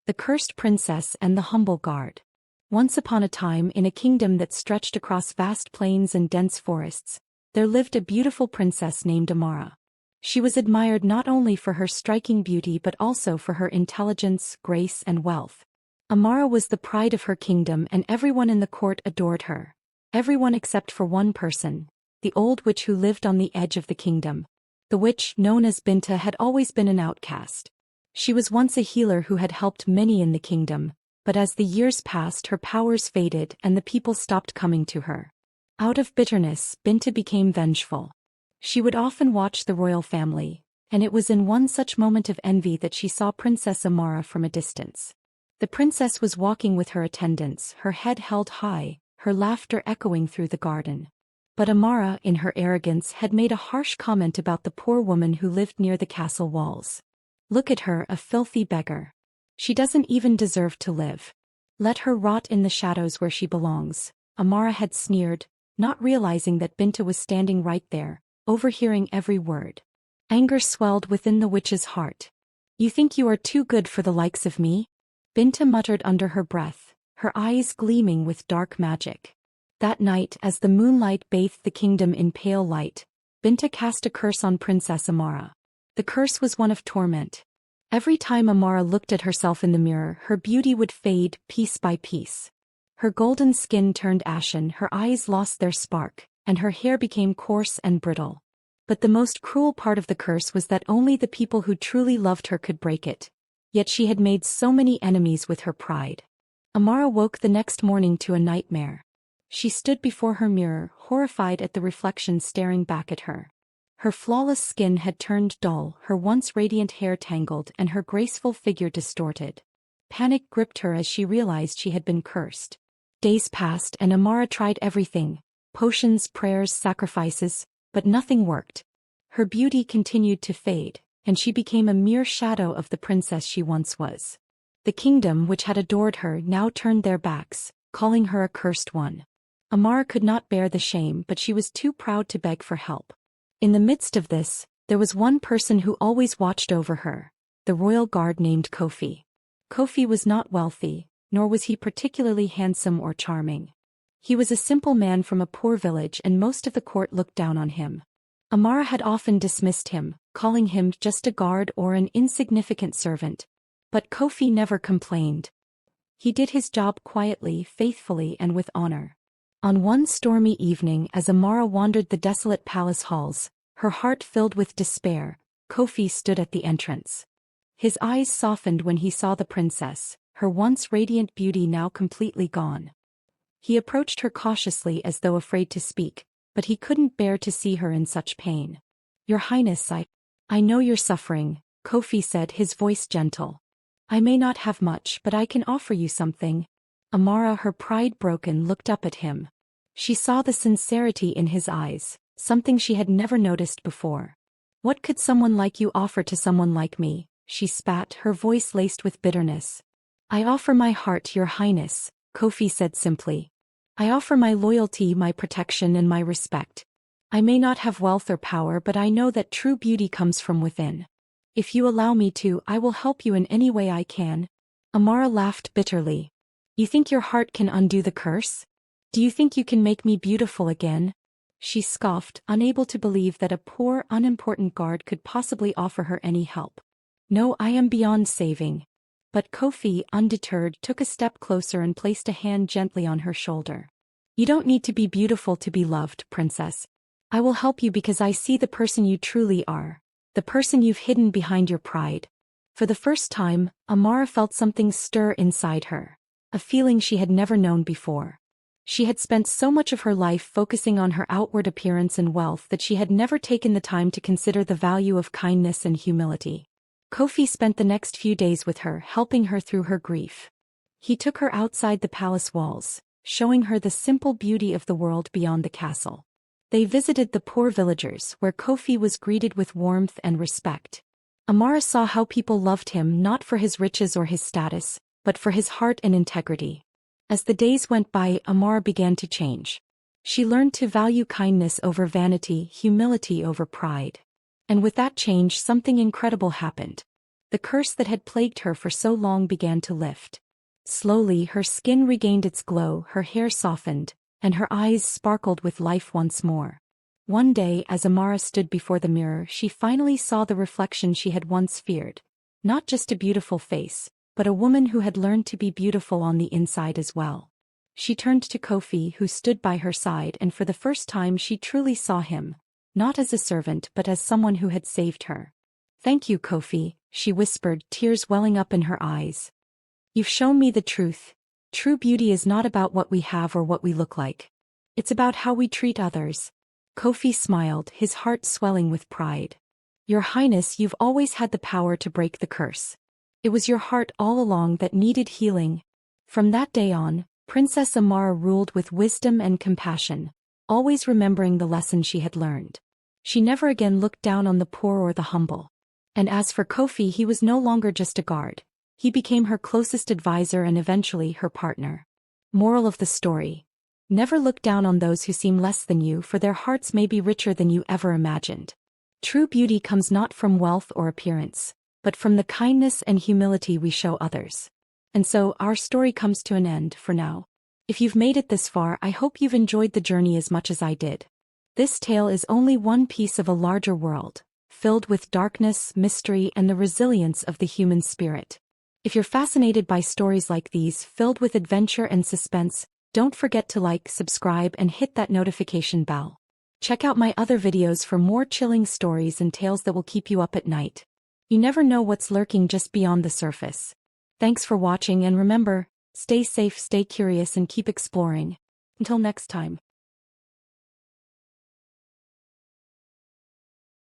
The Cursed Princess and the Humble Guard. Once upon a time, in a kingdom that stretched across vast plains and dense forests, there lived a beautiful princess named Amara. She was admired not only for her striking beauty but also for her intelligence, grace, and wealth. Amara was the pride of her kingdom, and everyone in the court adored her. Everyone except for one person, the old witch who lived on the edge of the kingdom. The witch, known as Binta, had always been an outcast. She was once a healer who had helped many in the kingdom, but as the years passed her powers faded and the people stopped coming to her. Out of bitterness, Binta became vengeful. She would often watch the royal family, and it was in one such moment of envy that she saw Princess Amara from a distance. The princess was walking with her attendants, her head held high, her laughter echoing through the garden. But Amara, in her arrogance, had made a harsh comment about the poor woman who lived near the castle walls. "Look at her, a filthy beggar. She doesn't even deserve to live. Let her rot in the shadows where she belongs," Amara had sneered, not realizing that Binta was standing right there, overhearing every word. Anger swelled within the witch's heart. "You think you are too good for the likes of me?" Binta muttered under her breath, her eyes gleaming with dark magic. That night, as the moonlight bathed the kingdom in pale light, Binta cast a curse on Princess Amara. The curse was one of torment. Every time Amara looked at herself in the mirror, her beauty would fade piece by piece. Her golden skin turned ashen, her eyes lost their spark, and her hair became coarse and brittle. But the most cruel part of the curse was that only the people who truly loved her could break it. Yet she had made so many enemies with her pride. Amara woke the next morning to a nightmare. She stood before her mirror, horrified at the reflection staring back at her. Her flawless skin had turned dull, her once radiant hair tangled, and her graceful figure distorted. Panic gripped her as she realized she had been cursed. Days passed and Amara tried everything: potions, prayers, sacrifices, but nothing worked. Her beauty continued to fade, and she became a mere shadow of the princess she once was. The kingdom, which had adored her, now turned their backs, calling her a cursed one. Amara could not bear the shame, but she was too proud to beg for help. In the midst of this, there was one person who always watched over her, the royal guard named Kofi. Kofi was not wealthy, nor was he particularly handsome or charming. He was a simple man from a poor village, and most of the court looked down on him. Amara had often dismissed him, calling him just a guard or an insignificant servant. But Kofi never complained. He did his job quietly, faithfully, and with honor. On one stormy evening, as Amara wandered the desolate palace halls, her heart filled with despair, Kofi stood at the entrance. His eyes softened when he saw the princess, her once radiant beauty now completely gone. He approached her cautiously as though afraid to speak, but he couldn't bear to see her in such pain. "Your Highness, I know you're suffering," Kofi said, his voice gentle. "I may not have much, but I can offer you something." Amara, her pride broken, looked up at him. She saw the sincerity in his eyes, something she had never noticed before. "What could someone like you offer to someone like me?" she spat, her voice laced with bitterness. "I offer my heart, Your Highness," Kofi said simply. "I offer my loyalty, my protection, and my respect. I may not have wealth or power, but I know that true beauty comes from within. If you allow me to, I will help you in any way I can." Amara laughed bitterly. "You think your heart can undo the curse? Do you think you can make me beautiful again?" She scoffed, unable to believe that a poor, unimportant guard could possibly offer her any help. "No, I am beyond saving." But Kofi, undeterred, took a step closer and placed a hand gently on her shoulder. "You don't need to be beautiful to be loved, princess. I will help you because I see the person you truly are, the person you've hidden behind your pride." For the first time, Amara felt something stir inside her, a feeling she had never known before. She had spent so much of her life focusing on her outward appearance and wealth that she had never taken the time to consider the value of kindness and humility. Kofi spent the next few days with her, helping her through her grief. He took her outside the palace walls, showing her the simple beauty of the world beyond the castle. They visited the poor villagers, where Kofi was greeted with warmth and respect. Amara saw how people loved him not for his riches or his status, but for his heart and integrity. As the days went by, Amara began to change. She learned to value kindness over vanity, humility over pride. And with that change, something incredible happened. The curse that had plagued her for so long began to lift. Slowly her skin regained its glow, her hair softened, and her eyes sparkled with life once more. One day, as Amara stood before the mirror, she finally saw the reflection she had once feared. Not just a beautiful face, but a woman who had learned to be beautiful on the inside as well. She turned to Kofi, who stood by her side, and for the first time she truly saw him, not as a servant but as someone who had saved her. "Thank you, Kofi," she whispered, tears welling up in her eyes. "You've shown me the truth. True beauty is not about what we have or what we look like. It's about how we treat others." Kofi smiled, his heart swelling with pride. "Your Highness, you've always had the power to break the curse. It was your heart all along that needed healing." From that day on, Princess Amara ruled with wisdom and compassion, always remembering the lesson she had learned. She never again looked down on the poor or the humble. And as for Kofi, he was no longer just a guard. He became her closest advisor and eventually her partner. Moral of the story: never look down on those who seem less than you, for their hearts may be richer than you ever imagined. True beauty comes not from wealth or appearance, but from the kindness and humility we show others. And so, our story comes to an end for now. If you've made it this far, I hope you've enjoyed the journey as much as I did. This tale is only one piece of a larger world, filled with darkness, mystery, and the resilience of the human spirit. If you're fascinated by stories like these, filled with adventure and suspense, don't forget to like, subscribe, and hit that notification bell. Check out my other videos for more chilling stories and tales that will keep you up at night. You never know what's lurking just beyond the surface. Thanks for watching, and remember, stay safe, stay curious, and keep exploring. Until next time.